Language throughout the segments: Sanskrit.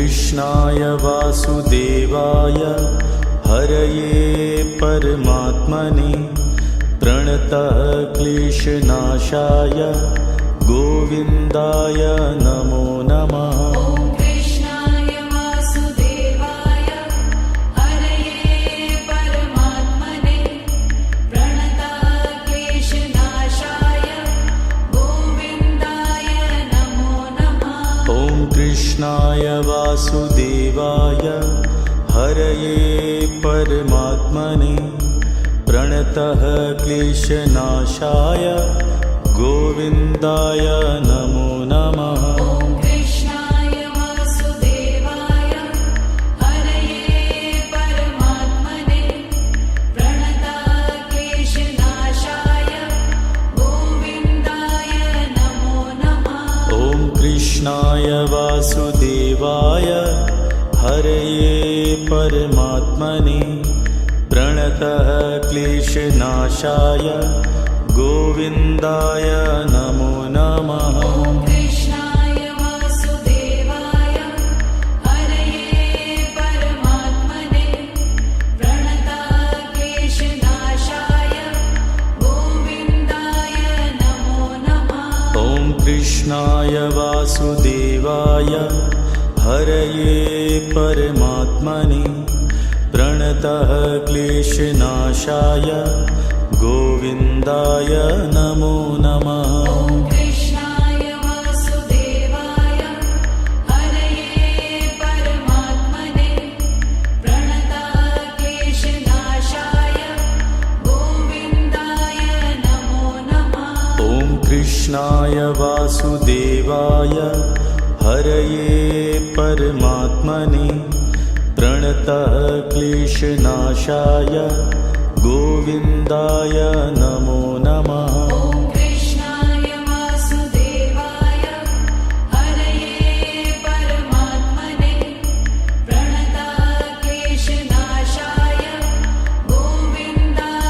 कृष्णाय वासुदेवाय हरये परमात्मने प्रणतः क्लेशनाशाय गोविन्दाय नमो नमः। कृष्णाय वासुदेवाय हरये परमात्मने प्रणतः क्लेशनाशाय गोविन्दाय नमो नमः। कृष्णाय वासुदेवाय हरये परमात्मने प्रणतः क्लेशनाशाय गोविन्दाय नमो नमः। कृष्णाय वासुदेवाय हरये परमात्मने प्रणतः क्लेशनाशाय गोविन्दाय नमो नमः। कृष्णाय वासुदेवाय हरये परमात्मने प्रणतः क्लेशनाशाय गोविन्दाय नमो नमः। कृष्णाय वासुदेवाय हरये परमात्मने प्रणतः क्लेशनाशाय गोविन्दाय नमो नमः। कृष्णाय वासुदेवाय हरये परमात्मने प्रणतः क्लेशनाशाय गोविन्दाय नमो नमः। कृष्णाय वासुदेवाय हरये परमात्मने प्रणतः क्लेशनाशाय गोविन्दाय नमो नमः। कृष्णाय वासुदेवाय हरये परमात्मने प्रणतः क्लेशनाशाय गोविन्दाय नमो नमः। कृष्णाय वासुदेवाय हरये परमात्मने प्रणतः क्लेशनाशाय गोविन्दाय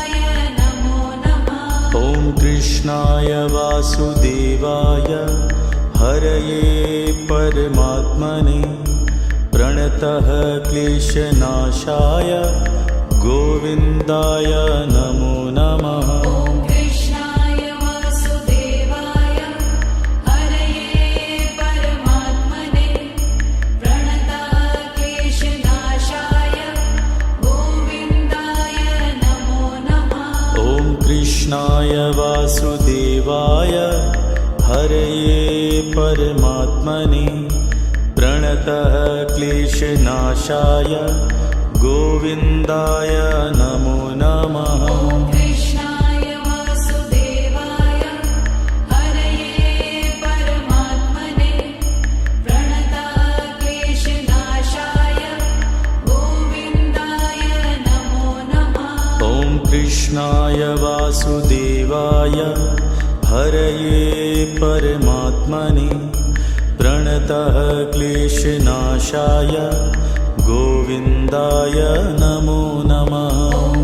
नमो नमः। कृष्णाय वासुदेवाय हरये परमात्मने प्रणतः क्लेशनाशाय गोविन्दाय नमो नमः। कृष्णाय वासुदेवाय हरये परमात्मने प्रणतः क्लेशनाशाय गोविन्दाय नमो नमः। कृष्णाय वासुदेवाय हरये परमात्मने प्रणतः क्लेशनाशाय गोविन्दाय नमो नमः। कृष्णाय वासुदेवाय हरये परमात्मने प्रणतः क्लेशनाशाय गोविन्दाय नमो नमः।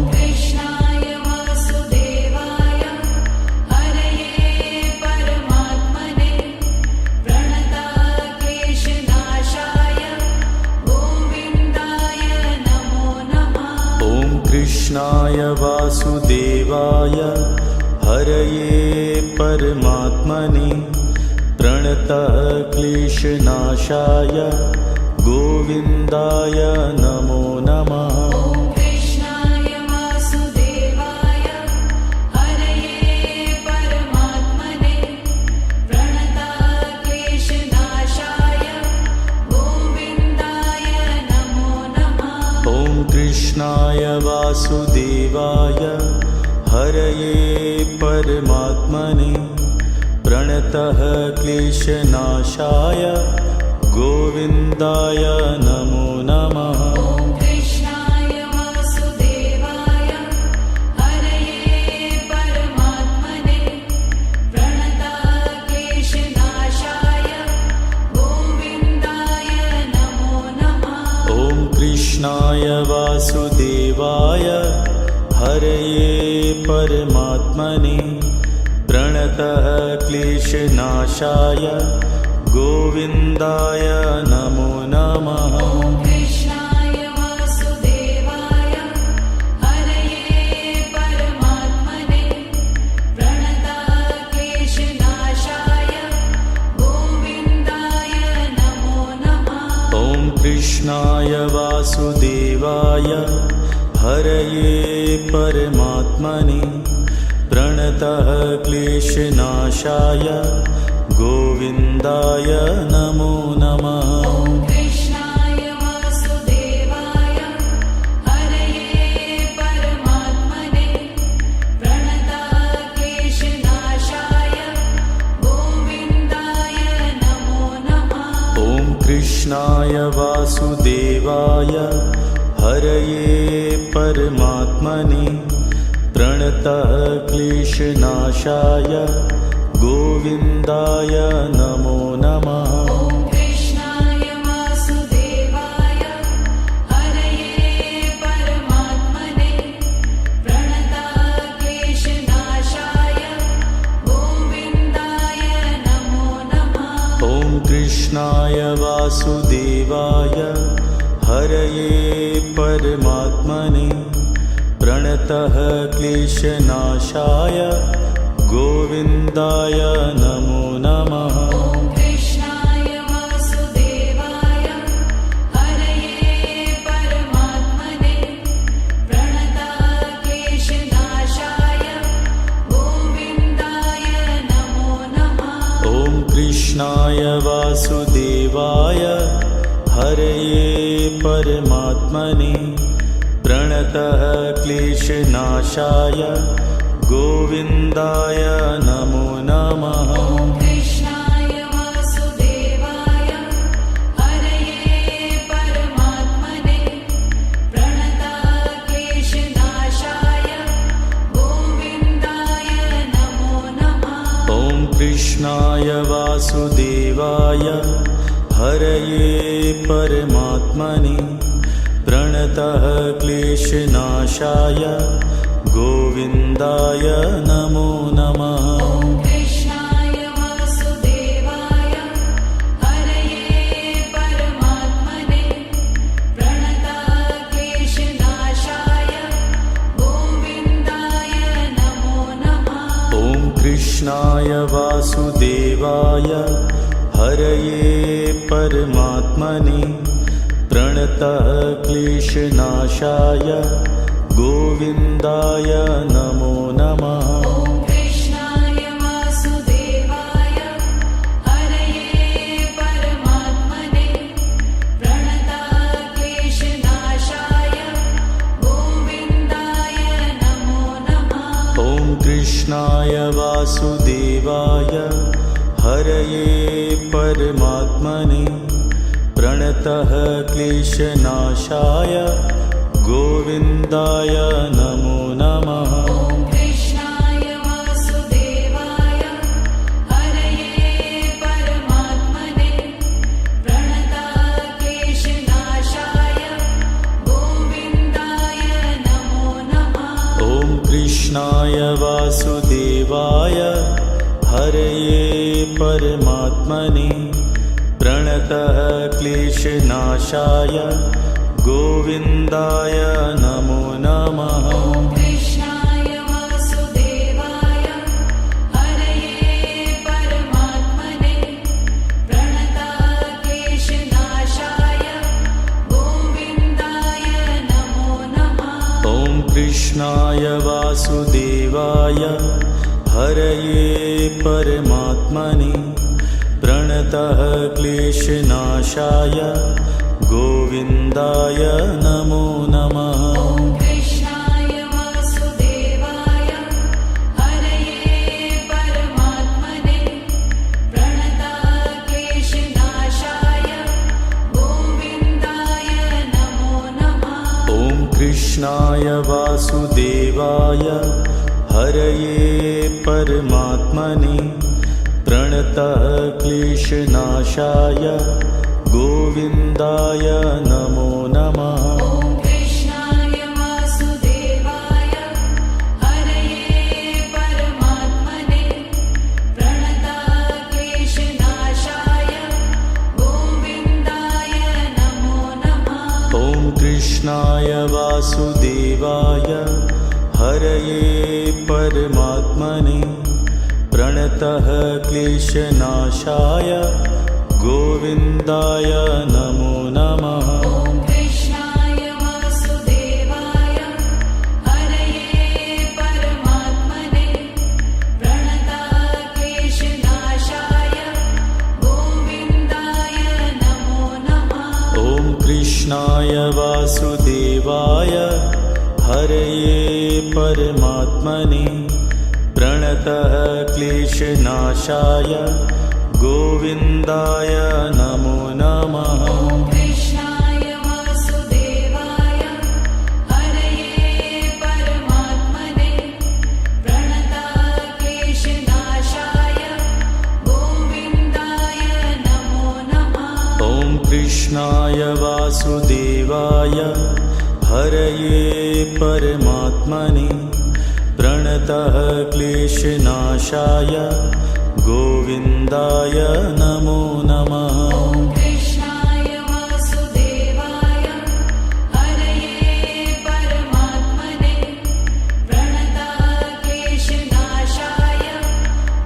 कृष्णाय वासुदेवाय हरये परमात्मने प्रणतः क्लेशनाशाय गोविन्दाय नमो नमः। कृष्णाय वासुदेवाय हरये परमात्मने प्रणतः क्लेशनाशाय गोविन्दाय नमो नमः। कृष्णाय वासुदेवाय हरये परमात्मने प्रणतः क्लेशनाशाय गोविन्दाय नमो नमः। कृष्णाय वासुदेवाय हरये परमात्मने प्रणतः क्लेशनाशाय गोविन्दाय नमो नमः। कृष्णाय वासुदेवाय हरये परमात्मने प्रणतः क्लेशनाशाय गोविन्दाय नमो नमः। कृष्णाय वासुदेवाय हरये परमात्मने प्रणतः क्लेशनाशाय गोविन्दाय नमो नमः। नमः ॐ कृष्णाय वासुदेवाय हरये परमात्मने प्रणतक्लेशनाशाय गोविन्दाय नमो नमः ॐ कृष्णाय वासुदेवाय हरये परमात्मने प्रणतः क्लेशनाशाय गोविन्दाय नमो नमः ॐ कृष्णाय वासुदेवाय हरये परमात्मने प्रणतक्लेशनाशाय गोविन्दाय नमो नमः ॐ कृष्णाय वासुदेवाय हरये परमात्मने प्रणतः क्लेशनाशाय गोविन्दाय नमो नमः ॐ कृष्णाय वासुदेवाय हरये परमात्मने प्रणतक्लेशनाशाय गोविन्दाय नमो नमः ॐ कृष्णाय वासुदेवाय हरये परमात्मने प्रणतः क्लेशनाशाय गोविन्दाय नमो नमः ॐ कृष्णाय वासुदेवाय हरये परमात्मने प्रणतक्लेशनाशाय गोविन्दाय नमो नमः ॐ कृष्णाय वासुदेवाय हरये परमात्मने प्रणतः क्लेशनाशाय गोविन्दाय नमो नमः ॐ कृष्णाय वासुदेवाय हरये परमात्मने प्रणतक्लेशनाशाय गोविन्दाय नमो नमः ॐ कृष्णाय वासुदेवाय हरये परमात्मने प्रणतः क्लेशनाशाय गोविन्दाय नमो नमः ॐ कृष्णाय वासुदेवाय हरये परमात्मने प्रणतक्लेशनाशाय गोविन्दाय नमो नमः ॐ कृष्णाय वासुदेवाय हरये परमात्मने प्रणतः क्लेशनाशाय गोविन्दाय नमो नमः ॐ कृष्णाय वासुदेवाय हरये परमात्मने प्रणतक्लेशनाशाय गोविन्दाय नमो नमः ॐ कृष्णाय वासुदेवाय हरये परमात्मने प्रणतः क्लेशनाशाय गोविन्दाय नमो नमः ॐ कृष्णाय वासुदेवाय हरये परमात्मने प्रणतक्लेशनाशाय गोविन्दाय नमो नमः ॐ कृष्णाय वासुदेवाय हरये परमात्मने प्रणतः क्लेशनाशाय गोविन्दाय नमो नमः ॐ कृष्णाय वासुदेवाय हरये परमात्मने प्रणतक्लेशनाशाय गोविन्दाय नमो नमः ॐ कृष्णाय वासुदेवाय हरये परमात्मने प्रणतः क्लेशनाशाय गोविन्दाय नमो नमः ॐ कृष्णाय वासुदेवाय हरये परमात्मने प्रणतक्लेशनाशाय गोविन्दाय नमो नमः ॐ कृष्णाय वासुदेवाय हरये परमात्मने प्रणतः क्लेशनाशाय गोविन्दाय नमो नमः ॐ कृष्णाय वासुदेवाय हरये परमात्मने प्रणतक्लेशनाशाय गोविन्दाय नमो कृष्णाय वासुदेवाय हरये परमात्मने प्रणतः क्लेशनाशाय गोविन्दाय नमो नमः। ॐ कृष्णाय वासुदेवाय हरये परमात्मने प्रणतः क्लेशनाशाय गोविन्दाय नमो नमः। ॐ कृष्णाय वासुदेवाय हरये परमात्मने प्रणतः क्लेशनाशाय गोविन्दाय नमो नमः। ॐ कृष्णाय वासुदेवाय हरये परमात्मने प्रणतः क्लेशनाशाय गोविन्दाय नमो नमः। ॐ कृष्णाय वासुदेवाय हरये परमात्मने प्रणतः क्लेशनाशाय गोविन्दाय नमो नमः। ॐ कृष्णाय वासुदेवाय हरये परमात्मने प्रणतः क्लेशनाशाय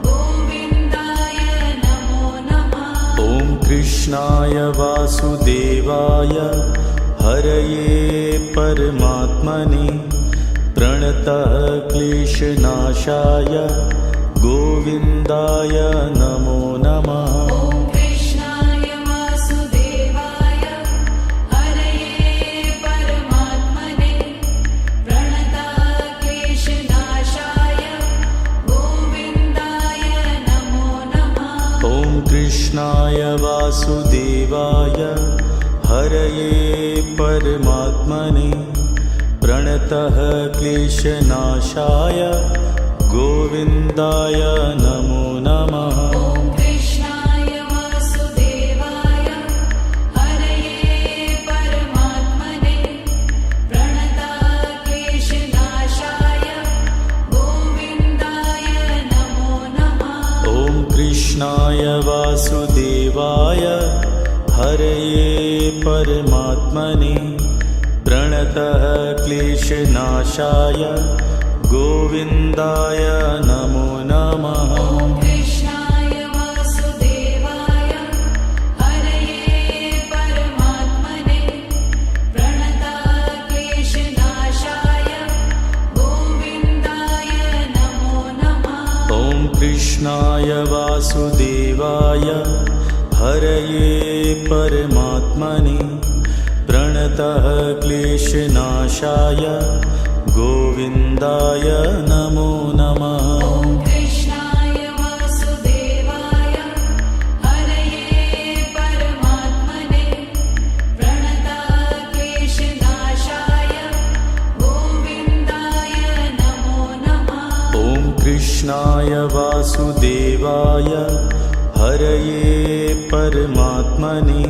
गोविन्दाय नमो नमः। ॐ कृष्णाय वासुदेवाय हरये परमात्मने प्रणतः क्लेशनाशाय गोविन्दाय नमो नमः। ॐ कृष्णाय वासुदेवाय हरये परमात्मने प्रणतः क्लेशनाशाय गोविन्दाय नमो नमः। ॐ कृष्णाय वासुदेवाय हरये परमात्मने प्रणतः क्लेशनाशाय गोविन्दाय नमो नमः। ॐ कृष्णाय वासुदेवाय हरये परमात्मने प्रणतः क्लेशनाशाय गोविन्दाय नमो नमः। ॐ कृष्णाय वासुदेवाय हरये परमात्मने प्रणतः क्लेशनाशाय गोविन्दाय नमो नमः। ॐ कृष्णाय वासुदेवाय हरये परमात्मने प्रणतः क्लेशनाशाय गोविन्दाय नमो नमः। ॐ कृष्णाय वासुदेवाय हरये परमात्मने प्रणतः क्लेशनाशाय गोविन्दाय नमो नमः। ॐ कृष्णाय वासुदेवाय हरये परमात्मने प्रणतः क्लेशनाशाय गोविन्दाय नमो नमः। ॐ कृष्णाय वासुदेवाय हरये परमात्मने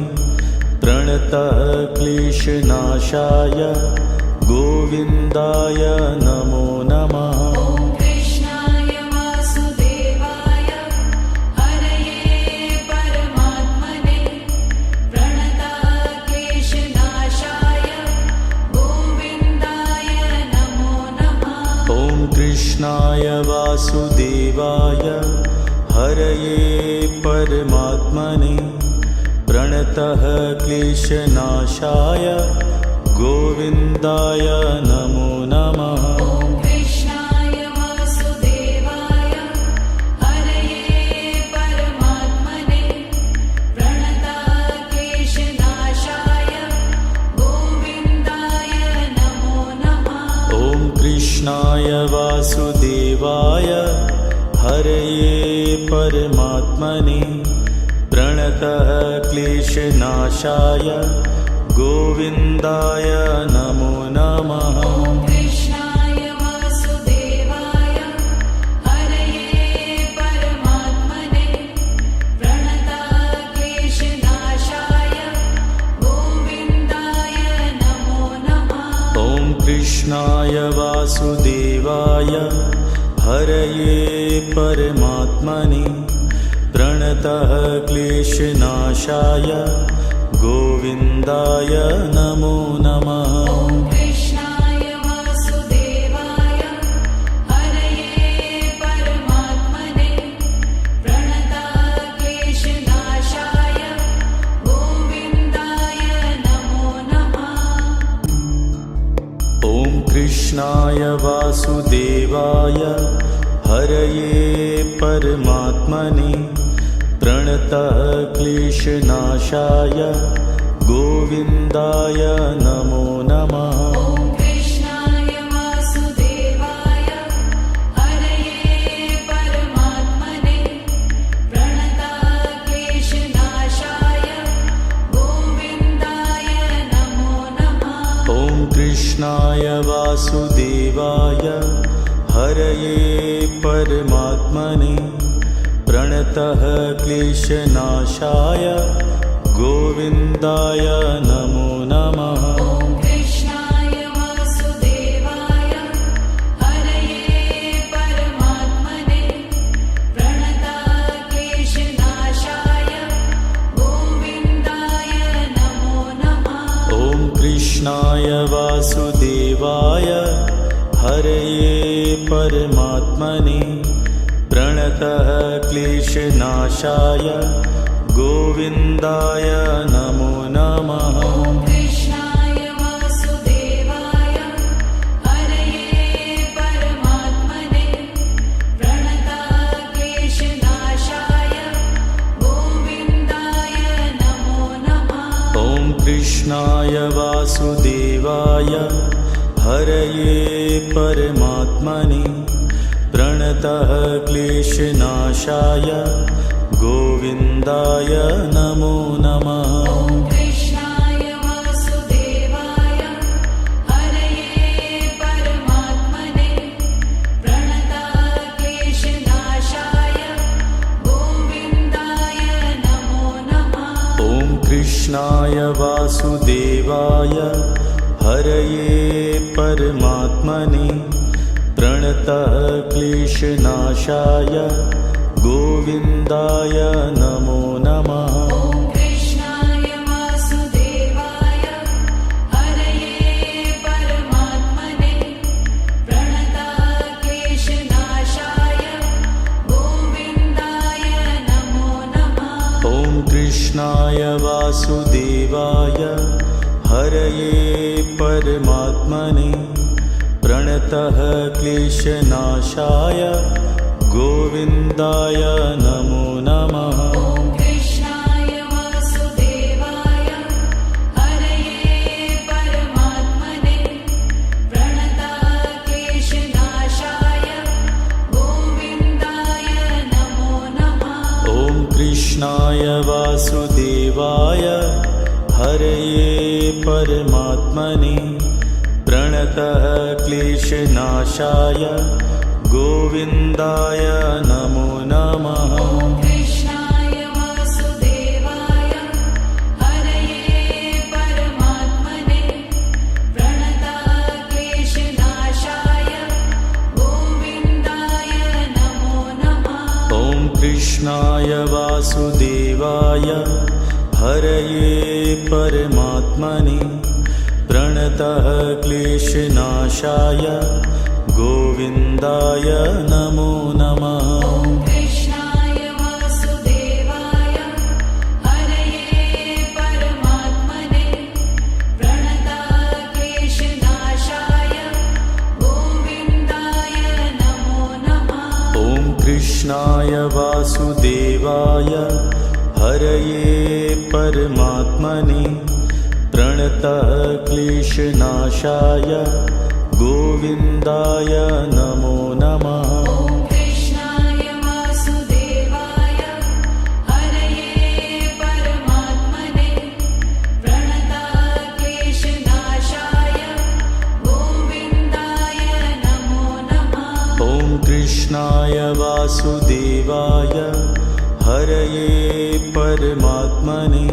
प्रणतः क्लेशनाशाय गोविन्दाय नमो नमः। ॐ कृष्णाय वासुदेवाय हरये परमात्मने प्रणतः क्लेशनाशाय गोविन्दाय नमो नमः। ॐ कृष्णाय वासुदेवाय हरये परमात्मने प्रणतः क्लेशनाशाय गोविन्दाय नमो नमः। ॐ कृष्णाय वासुदेवाय हरये परमात्मने प्रणतः क्लेशनाशाय गोविन्दाय नमो नमः। ॐ कृष्णाय वासुदेवाय हरये परमात्मने प्रणतः क्लेशनाशाय गोविन्दाय नमो नमः। ॐ कृष्णाय वासुदेवाय हरये परमात्मने प्रणतः क्लेशनाशाय गोविन्दाय नमो नमः। ॐ कृष्णाय वासुदेवाय हरये परमात्मने प्रणतः क्लेशनाशाय गोविन्दाय नमो नमः। ॐ कृष्णाय वासुदेवाय हरये परमात्मने प्रणतक्लेशनाशाय गोविन्दाय नमो नमः। ॐ कृष्णाय वासुदेवाय हरये परमात्मने प्रणतक्लेशनाशाय गोविन्दाय नमो नमः। ॐ कृष्णाय वासुदेवाय हरये परमात्मने प्रणतक्लेशनाशाय गोविन्दाय नमो नमः। ॐ कृष्णाय वासुदेवाय हरये परमात्मने प्रणतः क्लेशनाशाय गोविन्दाय नमो नमः। ॐ कृष्णाय वासुदेवाय हरये परमात्मने प्रणतक्लेशनाशाय गोविन्दाय नमो नमः। ॐ कृष्णाय वासुदेवाय हरये परमात्मने प्रणतः क्लेशनाशाय गोविन्दाय नमो नमः। ॐ कृष्णाय वासुदेवाय हरये परमात्मने प्रणतक्लेशनाशाय गोविन्दाय नमो नमः। ॐ कृष्णाय वासुदेवाय हरये परमात्मने प्रणतः क्लेशनाशाय गोविन्दाय नमो नमः। ॐ कृष्णाय वासुदेवाय हरये परमात्मने प्रणतक्लेशनाशाय गोविन्दाय नमो नमः। ॐ कृष्णाय वासुदेवाय हरये परमात्मने प्रणतः क्लेशनाशाय गोविन्दाय नमो नमः। ॐ कृष्णाय वासुदेवाय हरये परमात्मने प्रणतक्लेशनाशाय गोविन्दाय नमो नमः। ॐ कृष्णाय वासुदेवाय हरये परमात्मने प्रणतः क्लेशनाशाय गोविन्दाय नमो नमः। ॐ कृष्णाय वासुदेवाय हरये परमात्मने प्रणतक्लेशनाशाय गोविन्दाय नमो नमः। ॐ कृष्णाय वासुदेवाय हरये परमात्मने प्रणतः क्लेशनाशाय गोविन्दाय नमो नमः। ॐ कृष्णाय वासुदेवाय हरये परमात्मने प्रणतक्लेशनाशाय गोविन्दाय नमो नमः। ॐ कृष्णाय वासुदेवाय हरये परमात्मने प्रणतः क्लेशनाशाय गोविन्दाय नमो नमः। ॐ कृष्णाय वासुदेवाय हरये परमात्मने प्रणतक्लेशनाशाय गोविन्दाय नमो नमः। ॐ कृष्णाय वासुदेवाय हरये परमात्मने प्रणतः क्लेशनाशाय गोविन्दाय नमो नमः। ॐ कृष्णाय वासुदेवाय हरये परमात्मने प्रणतक्लेशनाशाय गोविन्दाय नमो नमः। ॐ कृष्णाय वासुदेवाय हरये परमात्मने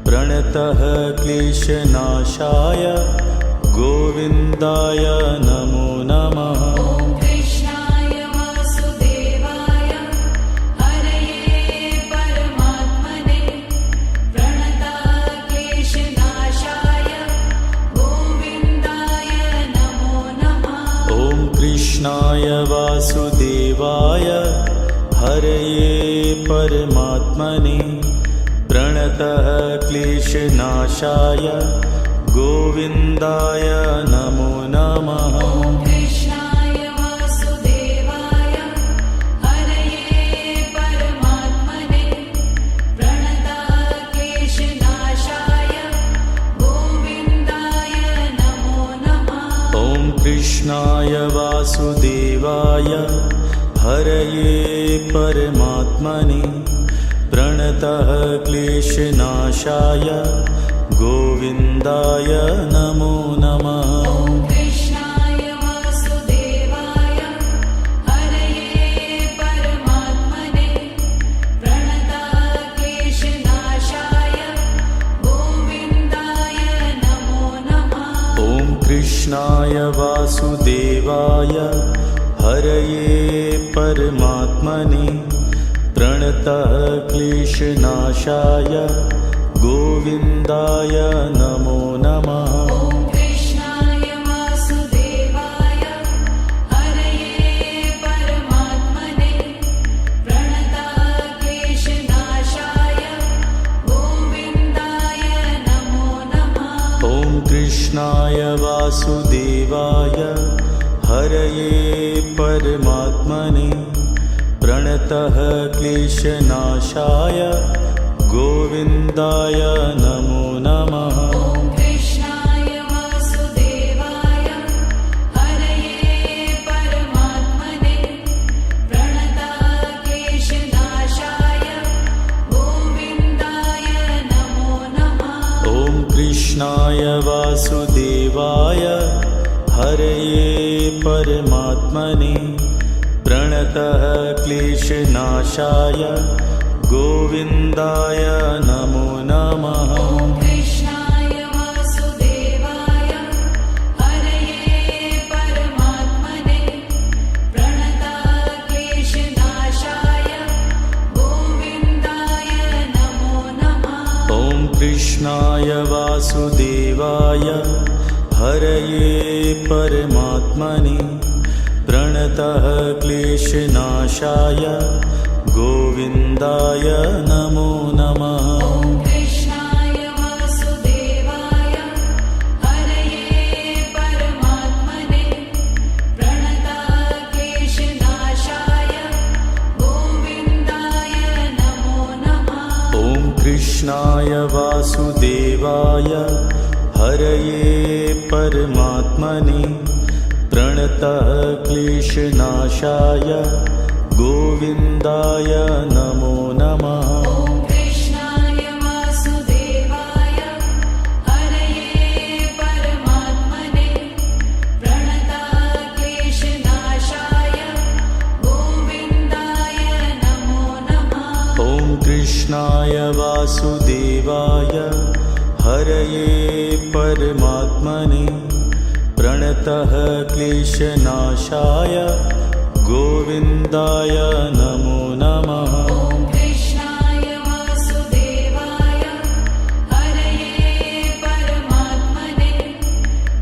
प्रणतः क्लेशनाशाय गोविन्दाय नमो नमः। ॐ कृष्णाय वासुदेवाय हरये परमात्मने प्रणतक्लेशनाशाय वासुदेवाय हरये परमात्मने प्रणतः क्लेशनाशाय गोविन्दाय नमो नमः। ॐ कृष्णाय वासुदेवाय हरये परमात्मने प्रणतः क्लेशनाशाय गोविन्दाय नमो नमः। ॐ कृष्णाय वासुदेवाय हरये परमात्मने प्रणतः क्लेशनाशाय गोविन्दाय नमो नमः। ॐ कृष्णाय वासुदेवाय हरये परमात्मने प्रणतः क्लेशनाशाय गोविन्दाय नमो नमः। ॐ कृष्णाय वासुदेवाय हरये परमात्मने प्रणतः क्लेशनाशाय गोविन्दाय नमो नमः। ॐ कृष्णाय वासुदेवाय हरये परमात्मने प्रणतः क्लेशनाशाय गोविन्दाय नमो नमः। ॐ कृष्णाय वासुदेवाय हरये परमात्मने प्रणतः क्लेशनाशाय गोविन्दाय नमो नमः। ॐ कृष्णाय वासुदेवाय हरये परमात्मने प्रणतः क्लेशनाशाय गोविन्दाय नमो नमः। ॐ कृष्णाय वासुदेवाय हरये परमात्मने प्रणतः क्लेशनाशाय गोविन्दाय नमो नमः। ॐ कृष्णाय वासुदेवाय हरये परमात्मने प्रणतः क्लेशनाशाय गोविन्दाय नमो नमः। ॐ कृष्णाय वासुदेवाय हरये परमात्मने प्रणतः क्लेशनाशाय गोविन्दाय नमो नमः। ॐ कृष्णाय वासुदेवाय हरये परमात्मने प्रणतः क्लेशनाशाय गोविन्दाय नमो नमः। ॐ कृष्णाय वासुदेवाय हरये परमात्मने प्रणतः क्लेशनाशाय गोविन्दाय नमो नमः। ॐ कृष्णाय वासुदेवाय हरये परमात्मने प्रणतः क्लेशनाशाय गोविन्दाय नमो नमः। ॐ कृष्णाय वासुदेवाय हरये परमात्मने प्रणतः क्लेशनाशाय गोविन्दाय नमो नमः। ॐ कृष्णाय वासुदेवाय हरये परमात्मने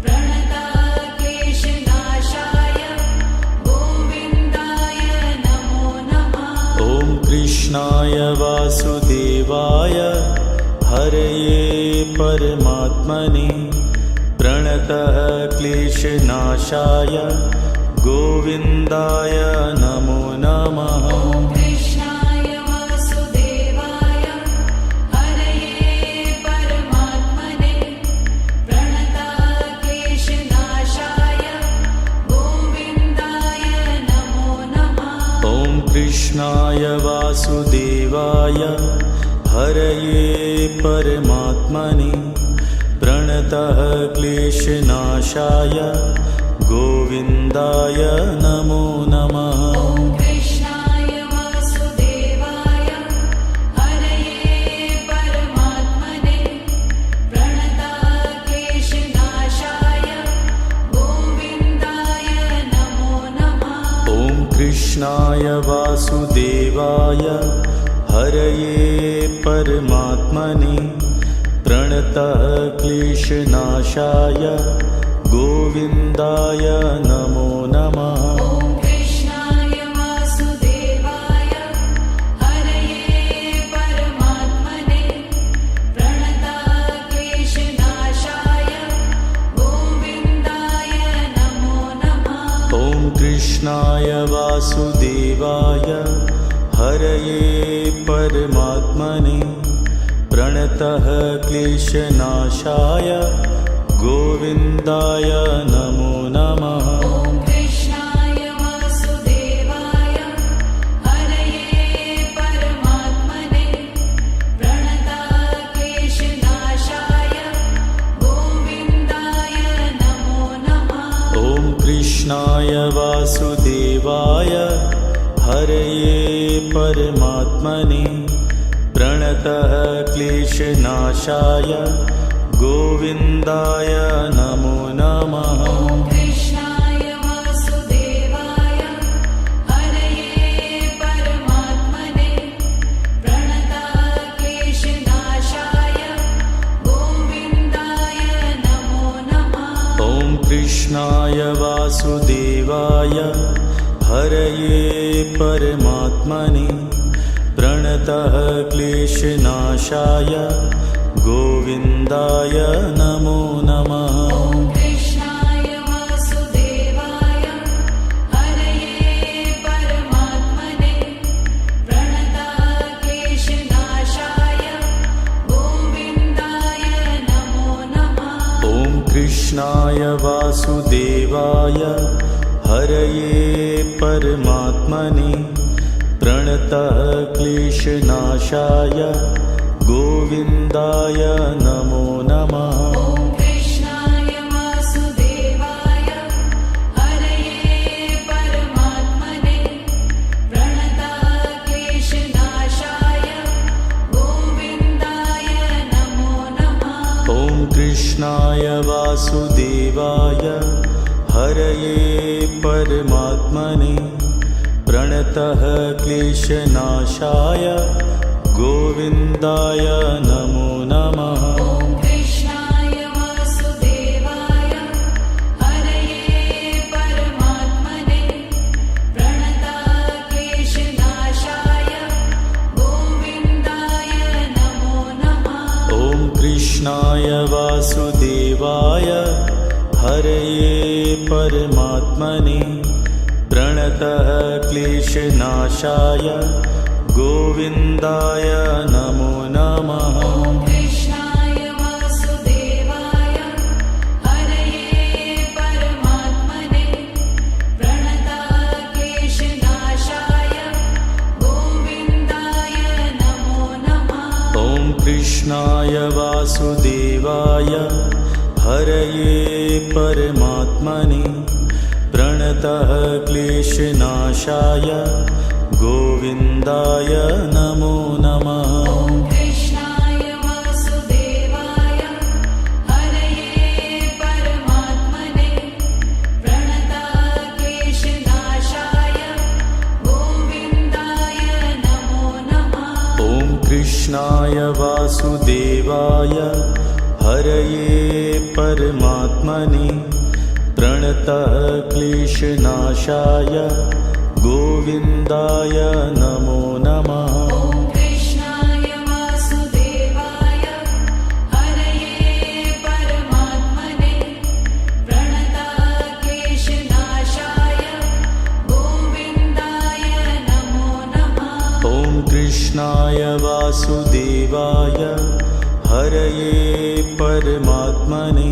प्रणतः क्लेशनाशाय गोविन्दाय नमो नमः। ॐ कृष्णाय वासुदेवाय हरये परमात्मने प्रणतः क्लेशनाशाय गोविन्दाय नमो नमः। ॐ कृष्णाय वासुदेवाय हरये परमात्मने प्रणतः क्लेशनाशाय गोविन्दाय नमो नमः। ॐ कृष्णाय वासुदेवाय हरये परमात्मने प्रणतः क्लेशनाशाय गोविन्दाय नमो नमः। ॐ कृष्णाय वासुदेवाय हरये परमात्मने प्रणतः क्लेशनाशाय गोविन्दाय नमो नमः। ॐ कृष्णाय वासुदेवाय हरये परमात्मने प्रणतः क्लेशनाशाय गोविन्दाय नमो नमः। ॐ कृष्णाय वासुदेवाय हरये परमात्मने प्रणतः क्लेशनाशाय गोविन्दाय नमो नमः। ॐ कृष्णाय वासुदेवाय हरये परमात्मने प्रणताः क्लेशनाशाय गोविन्दाय नमो नमः। ॐ कृष्णाय वासुदेवाय हरये परमात्मने प्रणतः क्लेशनाशाय गोविन्दाय नमो नमः। ॐ कृष्णाय वासुदेवाय हरये परमात्मने प्रणताः क्लेशनाशाय गोविन्दाय नमो नमः। ॐ कृष्णाय वासुदेवाय हरये परमात्मने प्रणतः क्लेशनाशाय गोविन्दाय नमो नमः। ॐ कृष्णाय वासुदेवाय हरये परमात्मने प्रणताः क्लेशनाशाय गोविन्दाय नमो नमः। ॐ कृष्णाय वासुदेवाय हरये परमात्मने प्रणतः क्लेशनाशाय गोविन्दाय नमो नमः। ॐ कृष्णाय वासुदेवाय हरये परमात्मने प्रणताः क्लेशनाशाय गोविन्दाय नमो नमः। ॐ कृष्णाय वासुदेवाय हरये परमात्मने प्रणतः क्लेशनाशाय गोविन्दाय नमो नमः। ॐ कृष्णाय वासुदेवाय हरये परमात्मने प्रणताः क्लेशनाशाय गोविन्दाय नमो नमः। ॐ कृष्णाय वासुदेवाय हरये परमात्मने प्रणतः क्लेशनाशाय गोविन्दाय नमो नमः। ॐ कृष्णाय वासुदेवाय हरये परमात्मने प्रणताः क्लेशनाशाय गोविन्दाय नमो नमः। ॐ कृष्णाय वासुदेवाय हरये परमात्मने प्रणतः क्लेशनाशाय गोविन्दाय नमो नमः। ॐ कृष्णाय वासुदेवाय हरये परमात्मने प्रणताः क्लेशनाशाय गोविन्दाय नमो नमः। ॐ कृष्णाय वासुदेवाय हरये परमात्मने प्रणतः क्लेशनाशाय गोविन्दाय नमो नमः। ॐ कृष्णाय वासुदेवाय हरये परमात्मने प्रणताः क्लेशनाशाय गोविन्दाय नमो नमः। ॐ कृष्णाय वासुदेवाय हरये परमात्मने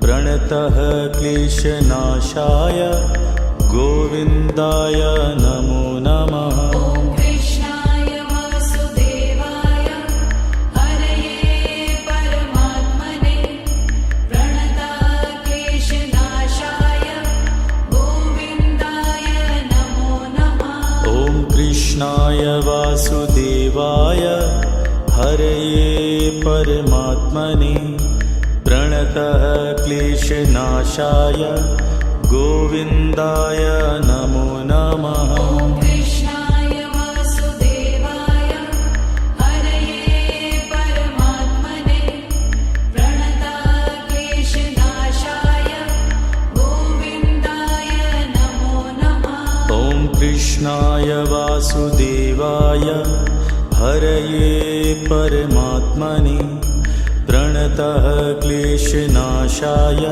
प्रणतः क्लेशनाशाय गोविन्दाय नमो नमः। ॐ कृष्णाय वासुदेवाय हरये परमात्मने प्रणताः क्लेशनाशाय गोविन्दाय नमो नमः। ॐ कृष्णाय वासुदेवाय हरये परमात्मने प्रणतः क्लेशनाशाय गोविन्दाय नमो नमः। ॐ कृष्णाय वासुदेवाय हरये परमात्मने प्रणताः क्लेशनाशाय गोविन्दाय नमो नमः। ॐ कृष्णाय वासुदेवाय हरये परमात्मने प्रणतः क्लेशनाशाय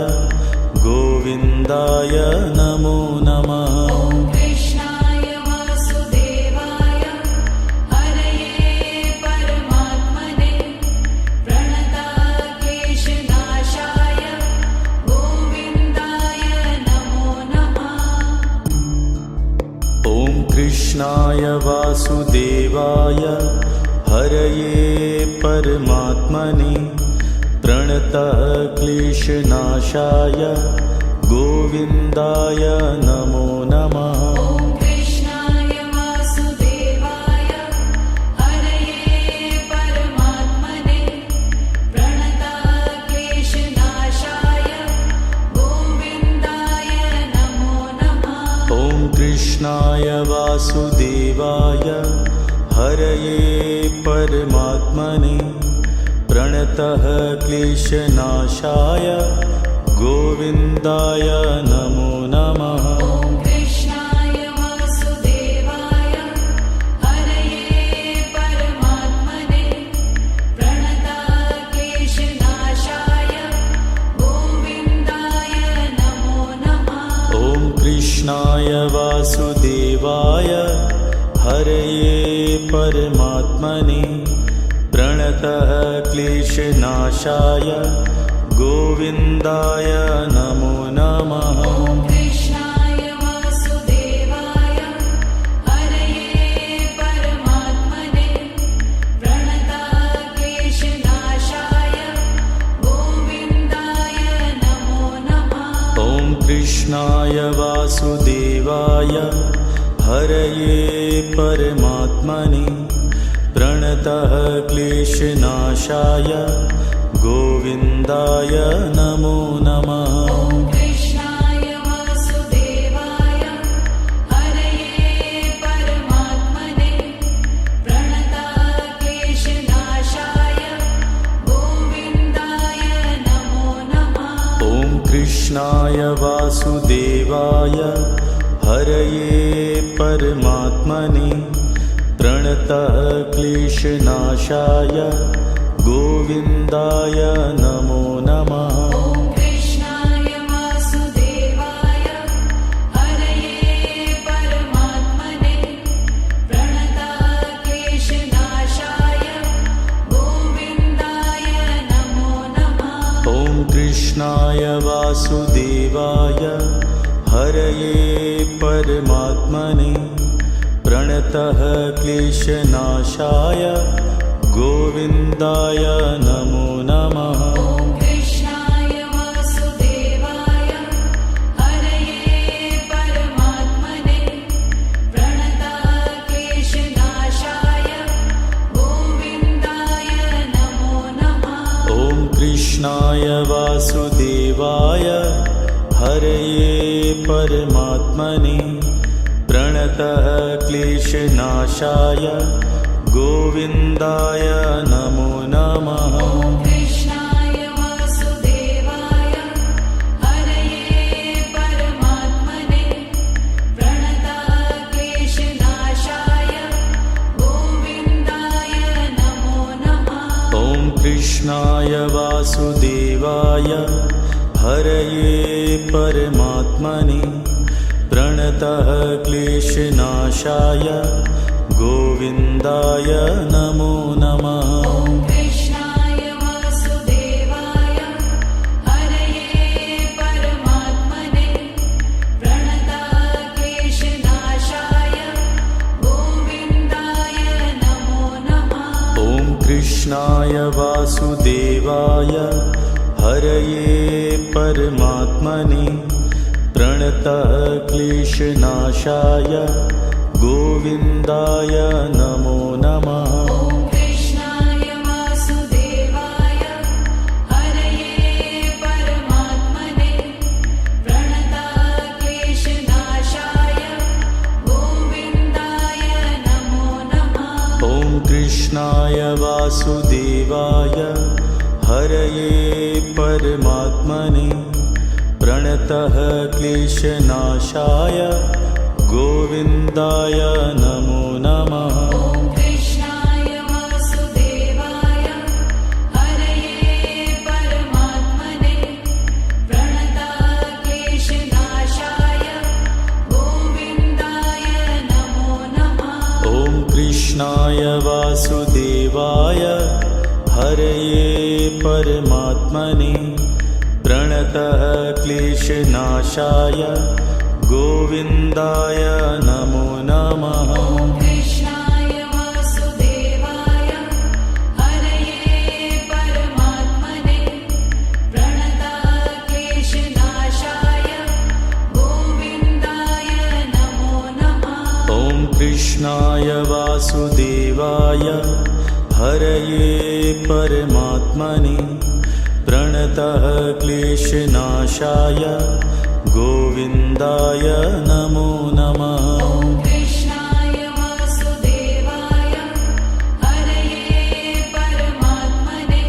गोविन्दाय नमो नमः। ॐ कृष्णाय वासुदेवाय हरये परमात्मने प्रणतक्लेशनाशाय गोविन्दाय नमो नमः। ॐ कृष्णाय वासुदेवाय हरये परमात्मने प्रणतक्लेशनाशाय गोविन्दाय नमो नमः। ॐ कृष्णाय वासुदेवाय हरये परमात्मने प्रणतक्लेशनाशाय गोविन्दाय नमो नमः। ॐ कृष्णाय वासुदेवाय हरये परमात्मने प्रणतः क्लेशनाशाय गोविन्दाय नमो नमः। ॐ कृष्णाय वासुदेवाय हरये परमात्मने प्रणतक्लेशनाशाय गोविन्दाय नमो नमः। ॐ कृष्णाय वासुदेवाय हरये परमात्मने प्रणतः क्लेशनाशाय गोविन्दाय नमो नमः। ॐ कृष्णाय वासुदेवाय हरये परमात्मने प्रणतक्लेशनाशाय गोविन्दाय नमो नमः। ॐ कृष्णाय वासुदेवाय हरये परमात्मने प्रणतः क्लेशनाशाय गोविन्दाय नमो नमः। ॐ कृष्णाय वासुदेवाय हरये परमात्मने प्रणतक्लेशनाशाय गोविन्दाय नमो नमः। ॐ कृष्णाय वासुदेवाय हरये परमात्मने प्रणतः क्लेशनाशाय गोविन्दाय नमो नमः। ॐ कृष्णाय वासुदेवाय हरये परमात्मने प्रणतक्लेशनाशाय गोविन्दाय नमो नमः। ॐ कृष्णाय वासुदेवाय हरये परमात्मने प्रणतः क्लेशनाशाय गोविन्दाय नमो नमः। ॐ कृष्णाय वासुदेवाय हरये परमात्मने प्रणतक्लेशनाशाय गोविन्दाय नमो नमः। ॐ कृष्णाय वासुदेवाय हरये परमात्मने प्रणतः क्लेशनाशाय गोविन्दाय नमो नमः। ॐ कृष्णाय वासुदेवाय हरये परमात्मने प्रणतक्लेशनाशाय गोविन्दाय नमो नमः। ॐ कृष्णाय वासुदेवाय हरये परमात्मने प्रणतः क्लेशनाशाय गोविन्दाय नमो नमः। ॐ कृष्णाय वासुदेवाय हरये परमात्मने प्रणतक्लेशनाशाय गोविन्दाय नमो नमः। ॐ कृष्णाय वासुदेवाय हरये परमात्मने प्रणतः क्लेशनाशाय गोविन्दाय नमो नमः। ॐ कृष्णाय वासुदेवाय हरये परमात्मने प्रणतक्लेशनाशाय गोविन्दाय नमो नमः। ॐ कृष्णाय वासुदेवाय हरये परमात्मने प्रणतः क्लेशनाशाय गोविन्दाय नमो नमः। ॐ कृष्णाय वासुदेवाय हरये परमात्मने प्रणतक्लेशनाशाय हरये परमात्मने प्रणतः क्लेशनाशाय गोविन्दाय नमो नमः। ॐ कृष्णाय वासुदेवाय हरये परमात्मने प्रणतः क्लेशनाशाय गोविन्दाय नमो नमः। ॐ कृष्णाय वासुदेवाय हरये परमात्मने प्रणतः क्लेशनाशाय गोविन्दाय नमो नमः। ॐ कृष्णाय वासुदेवाय हरये परमात्मने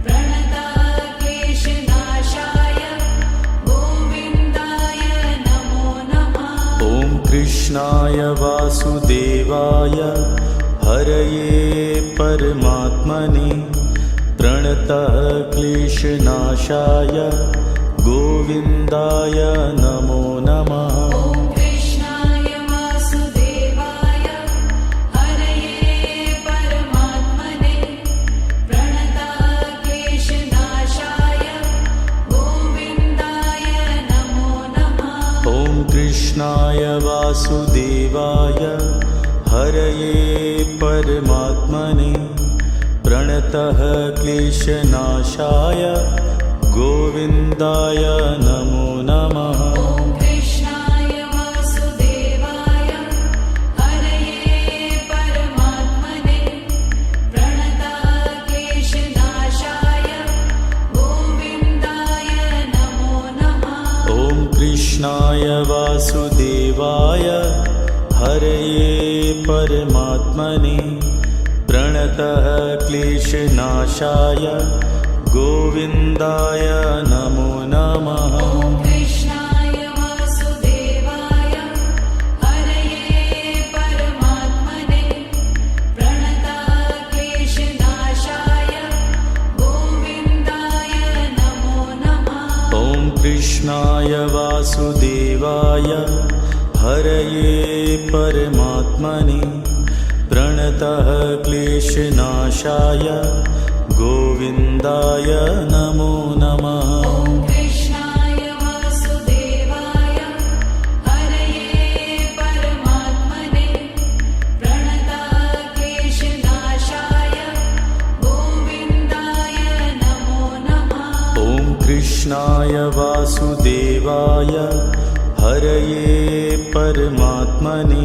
प्रणतः क्लेशनाशाय गोविन्दाय नमो नमः। ॐ कृष्णाय वासुदेवाय हरये परमात्मने प्रणतः क्लेशनाशाय गोविन्दाय नमो नमः। ॐ कृष्णाय वासुदेवाय हरये परमात्मने प्रणतः क्लेशनाशाय गोविन्दाय नमो नमः। ॐ कृष्णाय वासुदेवाय हरये परमात्मने प्रणतः क्लेशनाशाय गोविन्दाय नमो नमः। ॐ कृष्णाय वासुदेवाय हरये परमात्मने प्रणतः क्लेशनाशाय गोविन्दाय नमो नमः। ॐ कृष्णाय वासुदेवाय हरये परमात्मने प्रणतः क्लेशनाशाय गोविन्दाय नमो नमः। ॐ कृष्णाय वासुदेवाय हरये परमात्मने प्रणतः क्लेशनाशाय गोविन्दाय नमो नमः। ॐ कृष्णाय वासुदेवाय हरये परमात्मने प्रणतः क्लेशनाशाय गोविन्दाय नमो नमः। ॐ कृष्णाय वासुदेवाय हरये परमात्मने प्रणतः क्लेशनाशाय गोविन्दाय नमो नमः। ॐ कृष्णाय वासुदेवाय हरये परमात्मने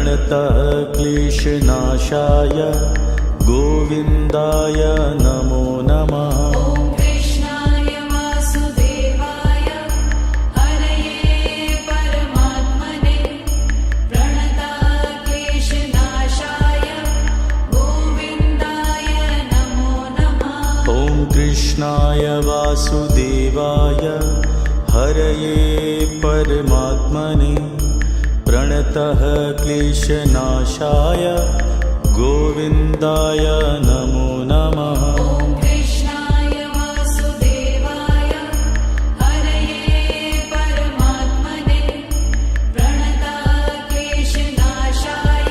प्रणतः क्लेशनाशाय गोविन्दाय नमो नमः। ॐ कृष्णाय वासुदेवाय हरये परमात्मने प्रणतः क्लेशनाशाय गोविन्दाय नमो नमः। ॐ कृष्णाय वासुदेवाय हरये परमात्मने प्रणतः क्लेशनाशाय गोविन्दाय नमो नमः। ॐ कृष्णाय वासुदेवाय हरये परमात्मने प्रणतः क्लेशनाशाय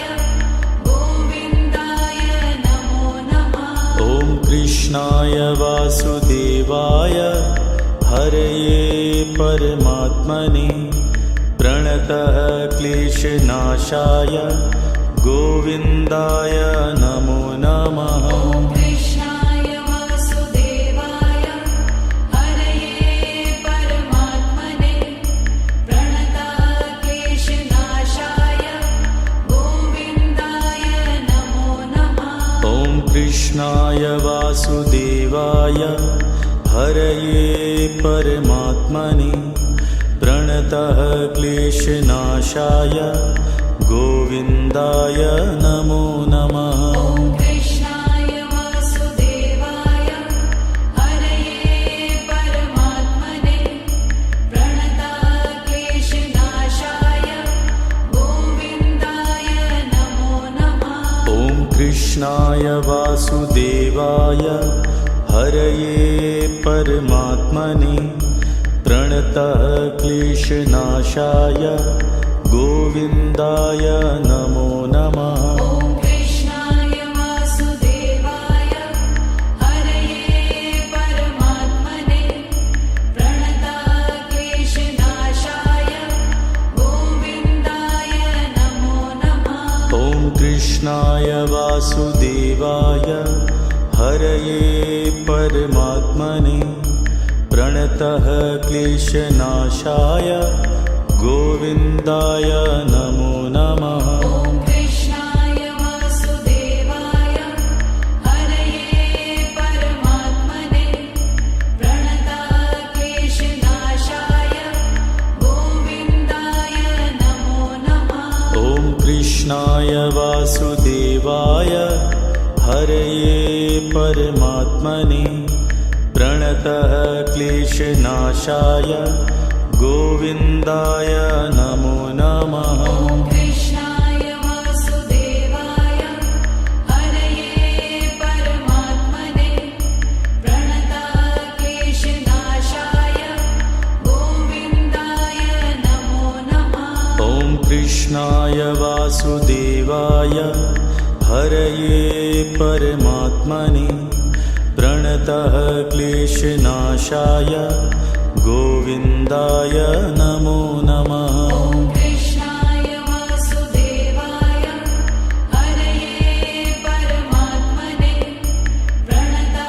गोविन्दाय नमो नमः। ॐ कृष्णाय वासुदेवाय हरये परमात्मने प्रणतः क्लेशनाशाय गोविन्दाय नमो नमः। ॐ कृष्णाय वासुदेवाय हरये परमात्मने प्रणतः क्लेशनाशाय गोविन्दाय नमो नमः। ॐ कृष्णाय वासुदेवाय हरये परमात्मने प्रणतः क्लेशनाशाय गोविन्दाय नमो नमः। ॐ कृष्णाय वासुदेवाय हरये परमात्मने प्रणतः क्लेशनाशाय गोविन्दाय नमो नमः। ॐ कृष्णाय वासुदेवाय हरये परमात्मने प्रणतः क्लेशनाशाय गोविन्दाय नमो नमः। ॐ कृष्णाय वासुदेवाय कृष्णाय वासुदेवाय हरये परमात्मने प्रणतः क्लेशनाशाय गोविन्दाय नमो नमः। ॐ कृष्णाय वासुदेवाय हरये परमात्मने प्रणतः क्लेशनाशाय गोविन्दाय नमो नमः। ॐ कृष्णाय वासुदेवाय हरये परमात्मने प्रणतः क्लेशनाशाय गोविन्दाय नमो नमः। ॐ कृष्णाय वासुदेवाय हरये परमात्मने प्रणतः क्लेशनाशाय गोविन्दाय नमो नमः। ॐ कृष्णाय वासुदेवाय हरये परमात्मने प्रणतः क्लेशनाशाय गोविन्दाय नमो नमः। ॐ कृष्णाय वासुदेवाय हरये परमात्मने प्रणतः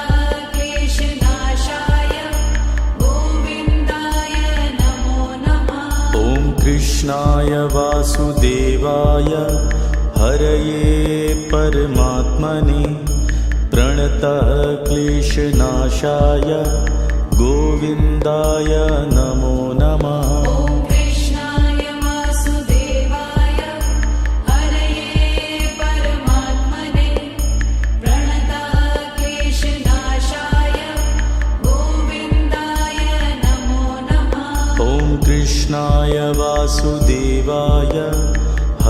क्लेशनाशाय गोविन्दाय नमो नमः। ॐ कृष्णाय वासुदेवाय हरये परमात्मने प्रणतः क्लेशनाशाय गोविन्दाय नमो नमः। ॐ कृष्णाय वासुदेवाय हरये परमात्मने प्रणतः क्लेशनाशाय गोविन्दाय नमो नमः। ॐ कृष्णाय वासुदेवाय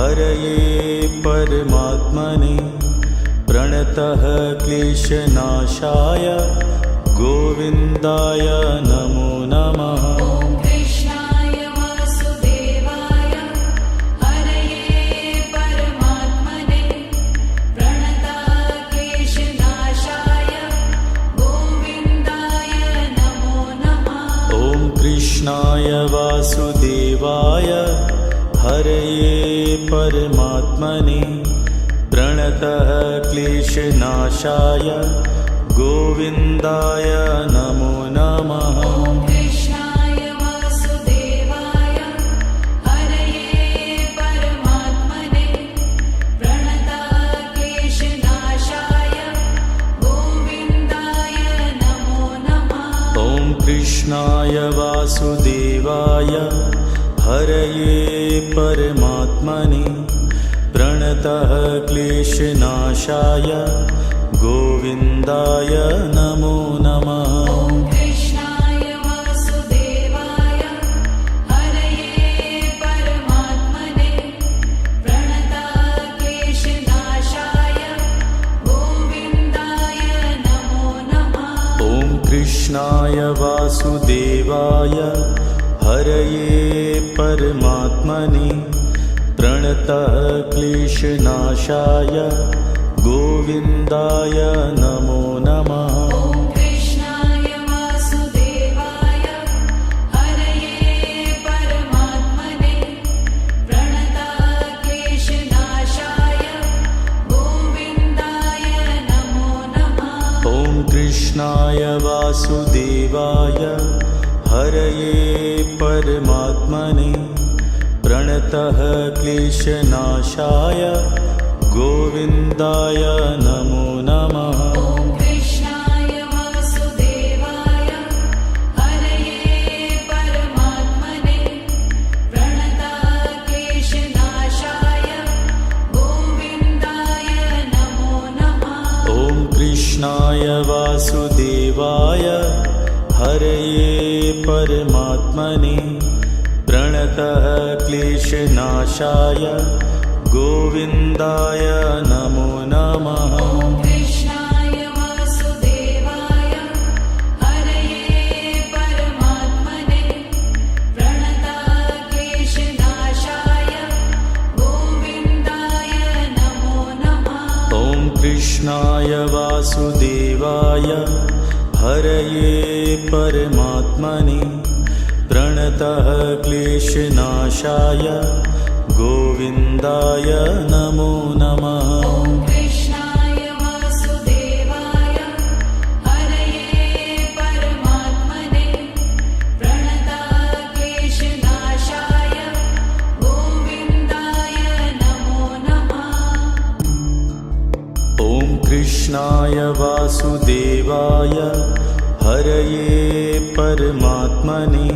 हरये परमात्मने प्रणतः क्लेशनाशाय गोविन्दाय नमो नमः। ॐ कृष्णाय वासुदेवाय हरये परमात्मने प्रणतः क्लेशनाशाय गोविन्दाय नमो नमः। ॐ कृष्णाय वासुदेवाय हरये परमात्मने प्रणतः क्लेशनाशाय गोविन्दाय नमो नमः। ॐ कृष्णाय वासुदेवाय हरये परमात्मने प्रणतः क्लेशनाशाय गोविन्दाय नमो नमः। ॐ कृष्णाय वासुदेवाय हरये परमात्मने प्रणतः क्लेशनाशाय गोविन्दाय नमो नमः। ॐ कृष्णाय वासुदेवाय हरये परमात्मने प्रणतः क्लेशनाशाय गोविन्दाय नमो नमः। ॐ कृष्णाय वासुदेवाय हरये परमात्मने प्रणतः क्लेशनाशाय गोविन्दाय नमो नमः। ॐ कृष्णाय वासुदेवाय हरये परमात्मने प्रणतः क्लेशनाशाय गोविन्दाय नमो नमः। ॐ कृष्णाय वासुदेवाय हरये परमात्मने प्रणतः क्लेशनाशाय गोविन्दाय नमो नमः। ॐ कृष्णाय वासुदेवाय हरये परमात्मने प्रणतः क्लेशनाशाय गोविन्दाय नमो नमः। ॐ कृष्णाय वासुदेवाय हरये परमात्मने प्रणतः क्लेशनाशाय गोविन्दाय नमो नमः। ॐ कृष्णाय वासुदेवाय हरये परमात्मने प्रणतः क्लेशनाशाय गोविन्दाय नमो नमः। ॐ कृष्णाय वासुदेवाय हरये परमात्मने प्रणतः क्लेशनाशाय गोविन्दाय नमो नमः। ॐ कृष्णाय वासुदेवाय हरये परमात्मने प्रणतक्लेशनाशाय गोविन्दाय नमो नमः। ॐ कृष्णाय वासुदेवाय हरये परमात्मने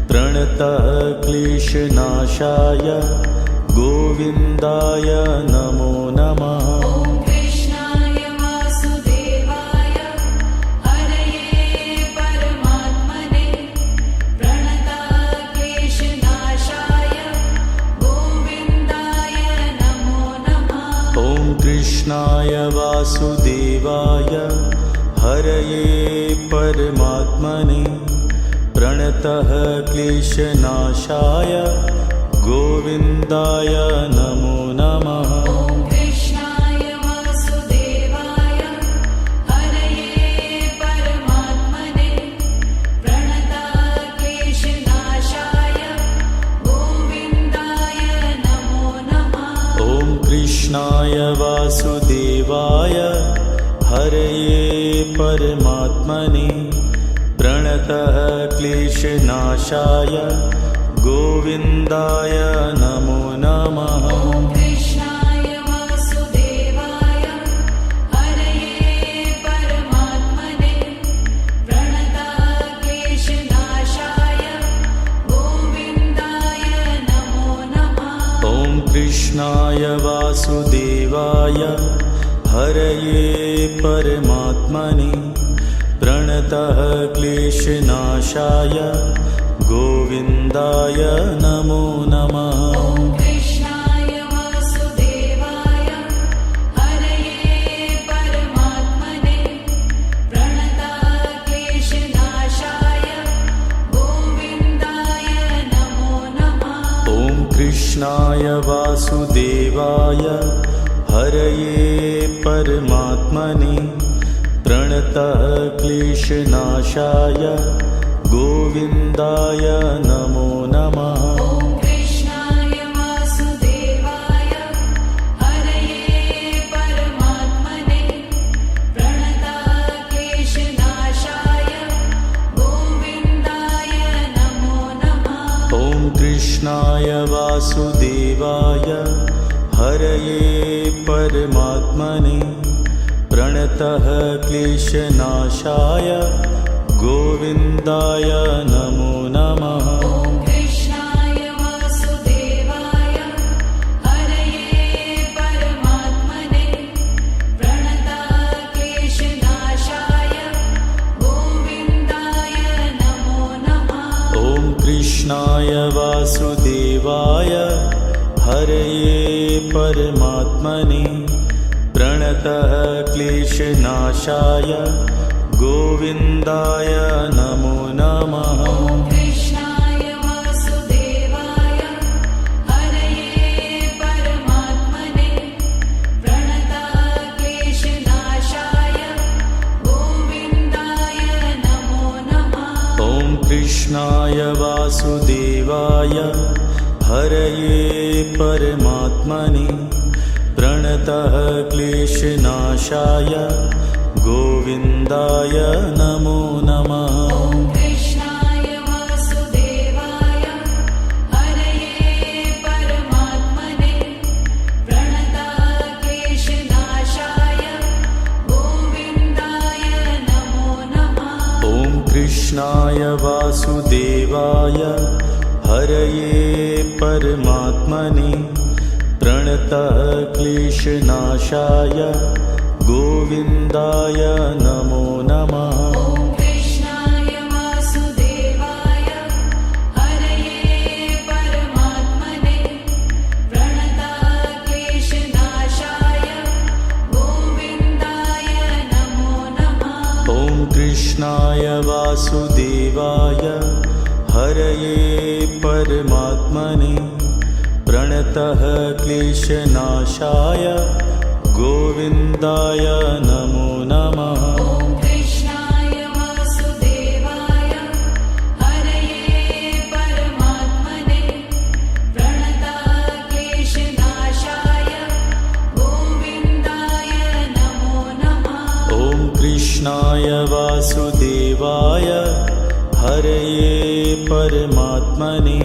प्रणतः क्लेशनाशाय गोविन्दाय नमो नमः। ॐ कृष्णाय वासुदेवाय हरये परमात्मने प्रणतक्लेशनाशाय गोविन्दाय नमो नमः। ॐ कृष्णाय वासुदेवाय हरये परमात्मने प्रणतः क्लेशनाशाय गोविन्दाय नमो नमः। ॐ कृष्णाय वासुदेवाय हरये परमात्मने प्रणतक्लेशनाशाय गोविन्दाय नमो नमः। ॐ कृष्णाय वासुदेवाय हरये परमात्मने प्रणतः क्लेशनाशाय गोविन्दाय नमो नमः। ॐ कृष्णाय वासुदेवाय हरये परमात्मने प्रणतक्लेशनाशाय गोविन्दाय नमो नमः। ॐ कृष्णाय वासुदेवाय हरये परमात्मने प्रणतः क्लेशनाशाय गोविन्दाय नमो नमः। ॐ कृष्णाय वासुदेवाय हरये परमात्मने प्रणतक्लेशनाशाय गोविन्दाय नमो नमः। ॐ कृष्णाय वासुदेवाय हरये परमात्मने प्रणतः क्लेशनाशाय गोविन्दाय नमो नमः। ॐ कृष्णाय वासुदेवाय हरये परमात्मने प्रणतक्लेशनाशाय गोविन्दाय नमो नमः। ॐ कृष्णाय वासुदेवाय हरये परमात्मने प्रणतः क्लेशनाशाय गोविन्दाय नमो नमः। ॐ कृष्णाय वासुदेवाय हरये परमात्मने प्रणतक्लेशनाशाय गोविन्दाय नमो नमः। ॐ कृष्णाय वासुदेवाय हरये परमात्मने प्रणतः क्लेशनाशाय गोविन्दाय नमो नमः। ॐ कृष्णाय वासुदेवाय हरये परमात्मने प्रणतक्लेशनाशाय गोविन्दाय नमो नमः। ॐ कृष्णाय वासुदेवाय हरये परमात्मने प्रणतः क्लेशनाशाय गोविन्दाय नमो नमः। ॐ कृष्णाय वासुदेवाय हरये परमात्मने प्रणतक्लेशनाशाय गोविन्दाय नमो नमः। ॐ कृष्णाय वासुदेवाय हरये परमात्मने प्रणतः क्लेशनाशाय गोविन्दाय नमो नमः। ॐ कृष्णाय वासुदेवाय हरये परमात्मने प्रणतक्लेशनाशाय गोविन्दाय नमो नमः। ॐ कृष्णाय वासुदेवाय हरये परमात्मने प्रणतः क्लेशनाशाय गोविन्दाय नमो नमः। ॐ कृष्णाय वासुदेवाय हरये परमात्मने प्रणतक्लेशनाशाय वासुदेवाय हरये परमात्मने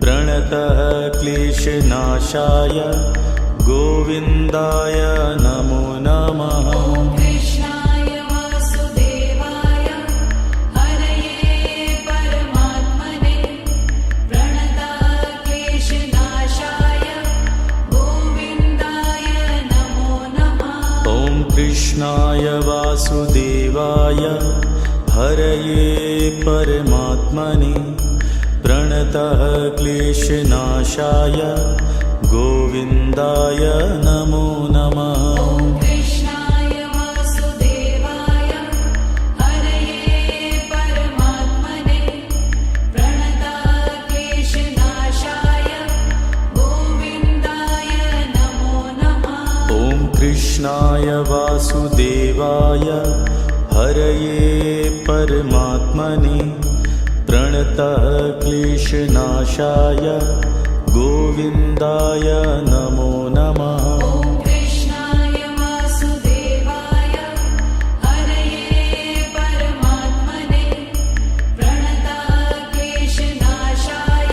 प्रणतः क्लेशनाशाय गोविन्दाय नमो नमः। ॐ कृष्णाय वासुदेवाय हरये परमात्मने प्रणतः क्लेशनाशाय गोविन्दाय नमो नमः। ॐ कृष्णाय वासुदेवाय हरये परमात्मने प्रणतः क्लेशनाशाय गोविन्दाय नमो नमः। ॐ कृष्णाय वासुदेवाय हरये परमात्मने प्रणतः क्लेशनाशाय गोविन्दाय नमो नमः। ॐ कृष्णाय वासुदेवाय हरये परमात्मने प्रणतः क्लेशनाशाय गोविन्दाय नमो नमः। ॐ कृष्णाय वासुदेवाय हरये परमात्मने प्रणतः क्लेशनाशाय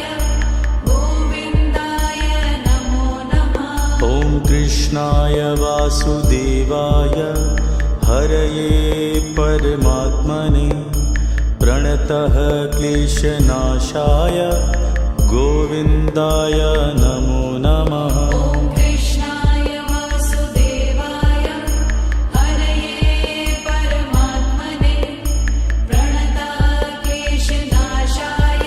गोविन्दाय नमो नमः। ॐ कृष्णाय वासुदेवाय हरये परमात्मने प्रणतः क्लेशनाशाय गोविन्दाय नमो नमः। ॐ कृष्णाय वासुदेवाय हरये परमात्मने प्रणतः क्लेशनाशाय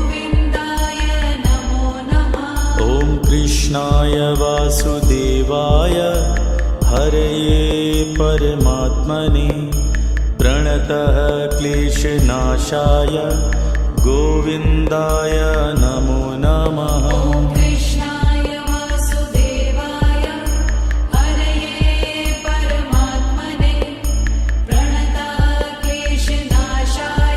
गोविन्दाय नमो नमः। ॐ कृष्णाय वासुदेवाय हरये परमात्मने प्रणतः क्लेशनाशाय गोविन्दाय नमो नमः। ॐ कृष्णाय वासुदेवाय हरये परमात्मने प्रणतः क्लेशनाशाय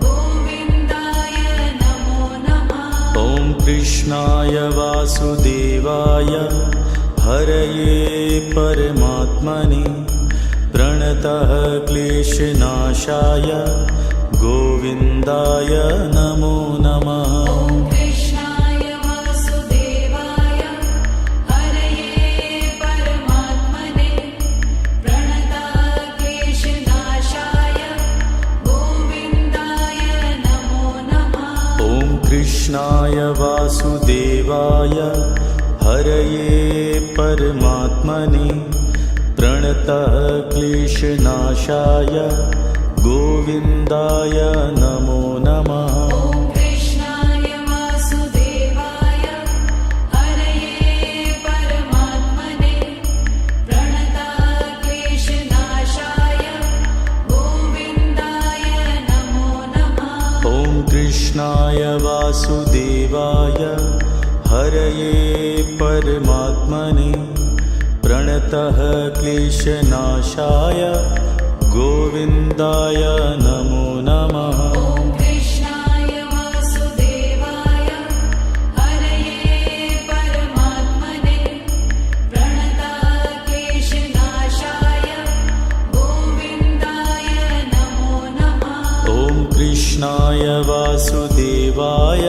गोविन्दाय नमो नमः। ॐ कृष्णाय वासुदेवाय हरये परमात्मने प्रणतः क्लेशनाशाय गोविन्दाय नमो नमः। ॐ कृष्णाय वासुदेवाय हरये परमात्मने प्रणतः क्लेशनाशाय गोविन्दाय नमो नमः। ॐ कृष्णाय वासुदेवाय हरये परमात्मने प्रणतः क्लेशनाशाय गोविन्दाय नमो नमः। ॐ कृष्णाय वासुदेवाय हरये परमात्मने प्रणतः क्लेशनाशाय गोविन्दाय नमो नमः। ॐ कृष्णाय वासुदेवाय हरये परमात्मने प्रणतः क्लेशनाशाय गोविन्दाय नमो नमः। ॐ कृष्णाय वासुदेवाय हरये परमात्मने प्रणतः क्लेशनाशाय गोविन्दाय नमो नमः। ॐ कृष्णाय वासुदेवाय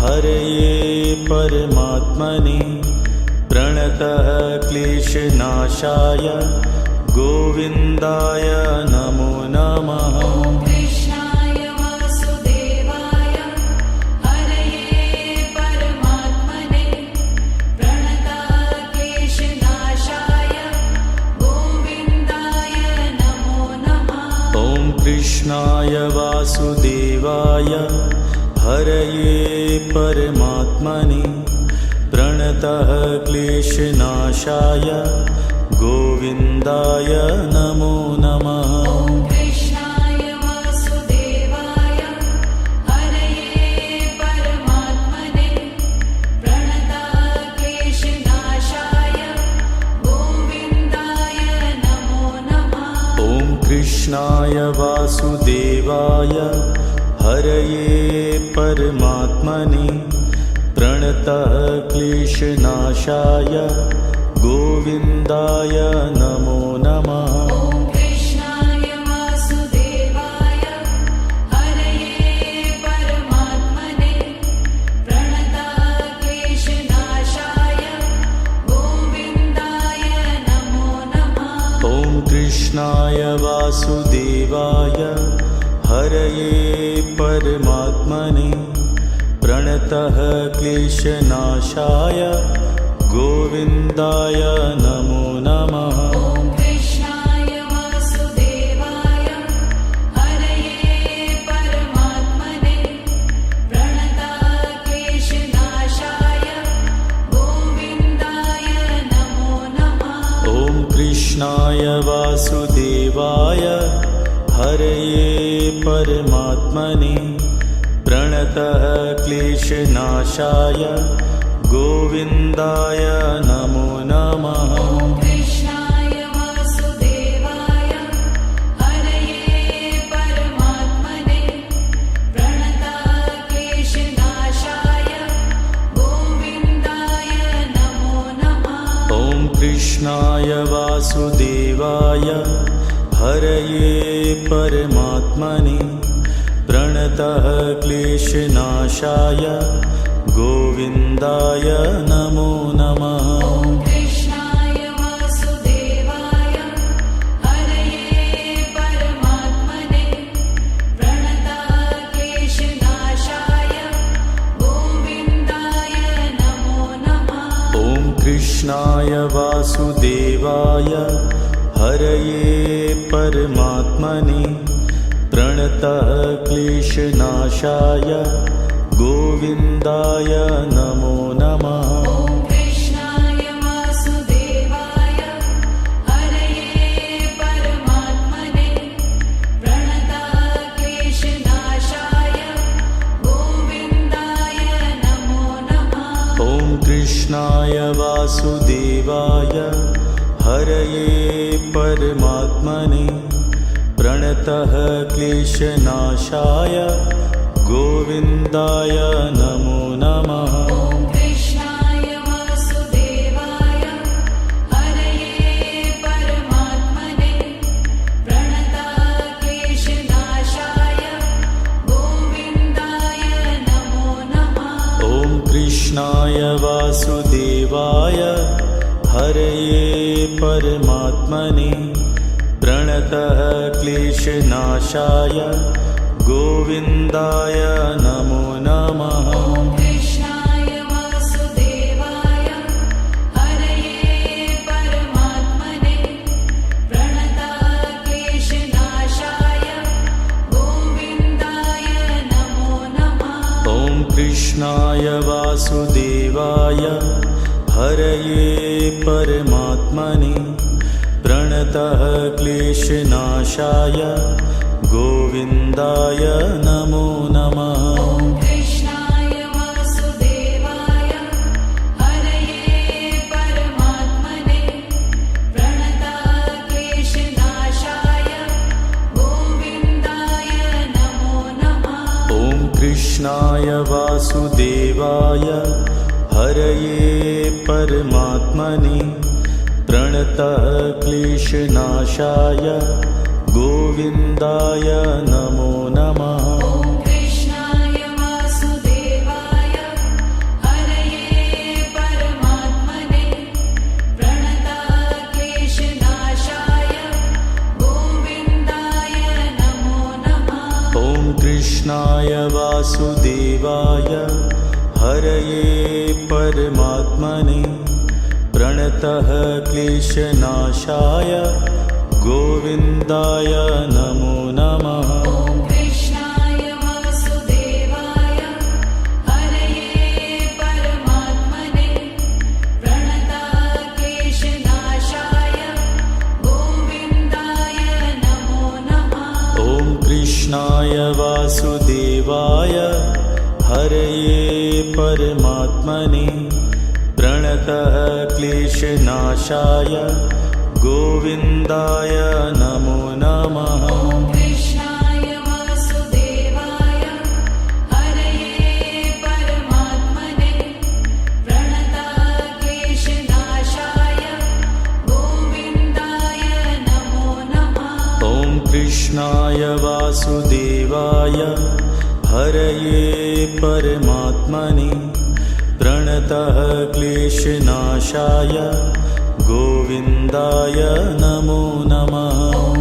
हरये परमात्मने प्रणतः क्लेशनाशाय गोविन्दाय नमो नमः। ॐ कृष्णाय वासुदेवाय हरये परमात्मने प्रणतः क्लेशनाशाय गोविन्दाय नमो नमः। ॐ कृष्णाय वासुदेवाय हरये परमात्मने प्रणतः क्लेशनाशाय गोविन्दाय नमो नमः। ॐ कृष्णाय वासुदेवाय हरये परमात्मने प्रणतः क्लेशनाशाय गोविन्दाय नमो नमः। ॐ कृष्णाय वासुदेवाय हरये परमात्मने प्रणतः क्लेशनाशाय गोविन्दाय नमो नमः। ॐ कृष्णाय वासुदेवाय हरये परमात्मने प्रणतः क्लेशनाशाय गोविन्दाय नमो नमः। ॐ कृष्णाय वासुदेवाय हरये परमात्मने प्रणतः क्लेशनाशाय गोविन्दाय नमो नमः। ॐ कृष्णाय वासुदेवाय हरये परमात्मने प्रणतः क्लेशनाशाय गोविन्दाय नमो नमः। ॐ कृष्णाय वासुदेवाय हरये परमात्मने प्रणतः क्लेशनाशाय गोविन्दाय नमो नमः। ॐ कृष्णाय वासुदेवाय हरये परमात्मने प्रणतः क्लेशनाशाय गोविन्दाय नमो नमः। ॐ कृष्णाय वासुदेवाय हरये परमात्मने प्रणतः क्लेशनाशाय गोविन्दाय नमो नमः। ॐ कृष्णाय वासुदेवाय हरये परमात्मने प्रणतः क्लेशनाशाय गोविन्दाय नमो नमः। ॐ कृष्णाय वासुदेवाय हरये परमात्मने प्रणतः क्लेशनाशाय गोविन्दाय नमो नमः। ॐ कृष्णाय वासुदेवाय हरये परमात्मने प्रणतः क्लेशनाशाय गोविन्दाय नमो नमः। ॐ कृष्णाय वासुदेवाय हरये परमात्मने प्रणतः क्लेशनाशाय गोविन्दाय नमो नमः। ॐ कृष्णाय वासुदेवाय हरये परमात्मने प्रणतः क्लेशनाशाय गोविन्दाय नमो नमः। ॐ कृष्णाय वासुदेवाय हरये परमात्मने प्रणतः क्लेशनाशाय गोविन्दाय नमो नमः। ॐ कृष्णाय वासुदेवाय हरये परमात्मने प्रणतः क्लेशनाशाय गोविन्दाय नमो नमः। ॐ कृष्णाय वासुदेवाय हरये परमात्मने प्रणतः क्लेशनाशाय गोविन्दाय नमो नमः। ॐ कृष्णाय वासुदेवाय हरये परमात्मने प्रणतः क्लेशनाशाय गोविन्दाय नमो नमः। ॐ कृष्णाय वासुदेवाय हरये परमात्मने प्रणतः क्लेशनाशाय गोविन्दाय नमो नमः। ॐ कृष्णाय वासुदेवाय हरये परमात्मने प्रणतः क्लेशनाशाय गोविन्दाय नमो नमः। ॐ कृष्णाय वासुदेवाय हरये परमात्मने प्रणतः क्लेशनाशाय गोविन्दाय नमो नमः। ॐ कृष्णाय वासुदेवाय हरये परमात्मने प्रणतः क्लेशनाशाय गोविन्दाय नमो नमः। ॐ कृष्णाय वासुदेवाय हरये परमात्मने प्रणतः क्लेशनाशाय गोविन्दाय नमो नमः। ॐ कृष्णाय वासुदेवाय हरये परमात्मने प्रणतः क्लेशनाशाय गोविन्दाय नमो नमः। ॐ